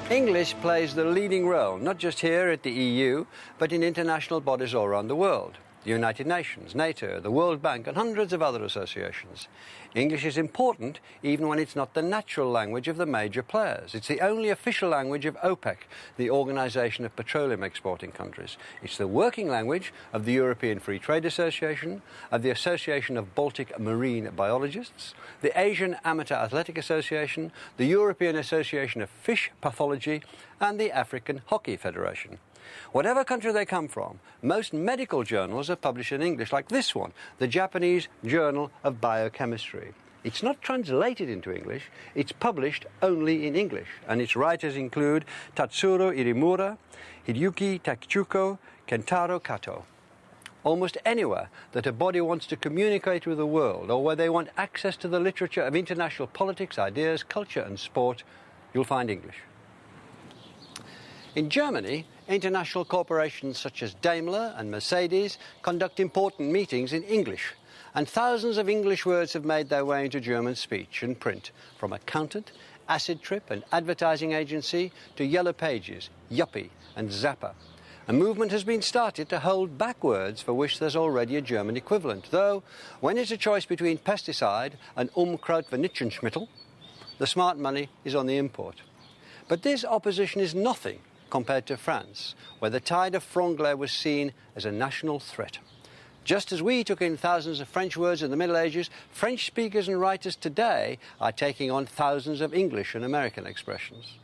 English plays the leading role, not just here at the EU, but in international bodies all around the world. The United Nations, NATO, the World Bank, and hundreds of other associations. English is important even when it's not the natural language of the major players. It's the only official language of OPEC, the Organisation of Petroleum Exporting Countries. It's the working language of the European Free Trade Association, of the Association of Baltic Marine Biologists, the Asian Amateur Athletic Association, the European Association of Fish Pathology, and the African Hockey Federation. Whatever country they come from, most medical journals are published in English, like this one, the Japanese Journal of Biochemistry. It's not translated into English, it's published only in English, and its writers include Tatsuro Irimura, Hideyuki Takichuko, Kentaro Kato. Almost anywhere that a body wants to communicate with the world, or where they want access to the literature of international politics, ideas, culture and sport, you'll find English. In Germany, international corporations such as Daimler and Mercedes conduct important meetings in English, and thousands of English words have made their way into German speech and print, from accountant, acid trip and advertising agency to yellow pages, yuppie and zapper. A movement has been started to hold back words for which there's already a German equivalent, though when it's a choice between pesticide and Unkrautvernichtungsmittel, the smart money is on the import. But this opposition is nothing compared to France, where the tide of franglais was seen as a national threat. Just as we took in thousands of French words in the Middle Ages, French speakers and writers today are taking on thousands of English and American expressions.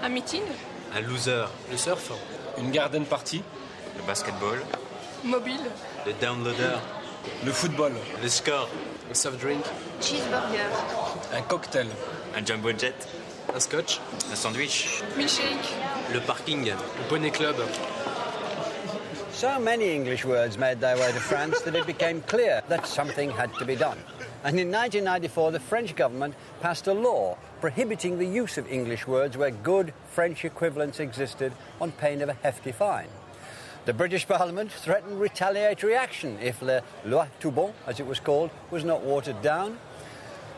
Un meeting. Un loser. Le surf. Une garden party. Le basketball. Mobile. Le downloader. Le football. Le score. Un soft drink. Cheeseburger. Un cocktail. Un jumbo jet. Un scotch. Un sandwich. Milkshake. Le parking. Le poney club. So many English words made their way to France that it became clear that something had to be done. And in 1994, the French government passed a law prohibiting the use of English words where good French equivalents existed on pain of a hefty fine. The British Parliament threatened retaliatory action if la loi tout bon, as it was called, was not watered down.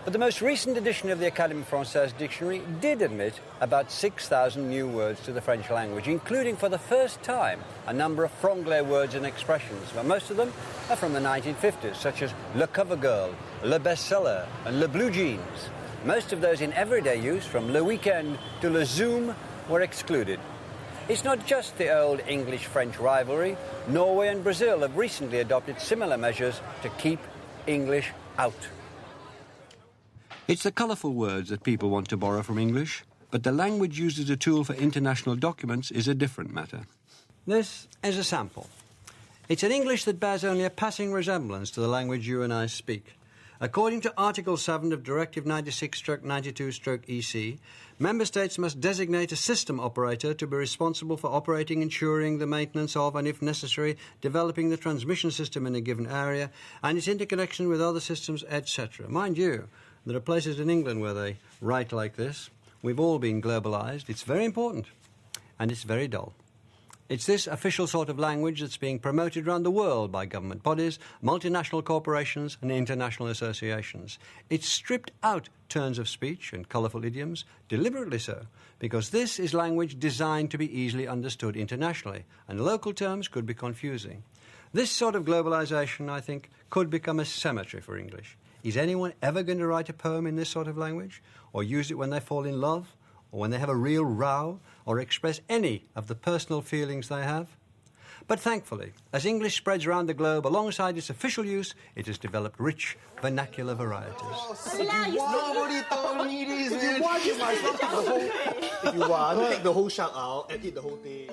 But the most recent edition of the Académie Française dictionary did admit about 6,000 new words to the French language, including for the first time a number of franglais words and expressions, but most of them are from the 1950s, such as le cover girl, le bestseller and le blue jeans. Most of those in everyday use, from le weekend to le zoom, were excluded. It's not just the old English-French rivalry. Norway and Brazil have recently adopted similar measures to keep English out. It's the colourful words that people want to borrow from English, but the language used as a tool for international documents is a different matter. This is a sample. It's an English that bears only a passing resemblance to the language you and I speak. According to Article 7 of Directive 96/92/EC, Member States must designate a system operator to be responsible for operating, ensuring the maintenance of, and if necessary, developing the transmission system in a given area and its interconnection with other systems, etc. Mind you, there are places in England where they write like this. We've all been globalised. It's very important, and it's very dull. It's this official sort of language that's being promoted around the world by government bodies, multinational corporations and international associations. It's stripped out turns of speech and colourful idioms, deliberately so, because this is language designed to be easily understood internationally, and local terms could be confusing. This sort of globalisation, I think, could become a cemetery for English. Is anyone ever going to write a poem in this sort of language, or use it when they fall in love, or when they have a real row, or express any of the personal feelings they have? But thankfully, as English spreads around the globe alongside its official use, it has developed rich vernacular varieties. Nobody told me this, man. If you want, you might as well take the whole... If you want, take the whole shout out and eat the whole thing.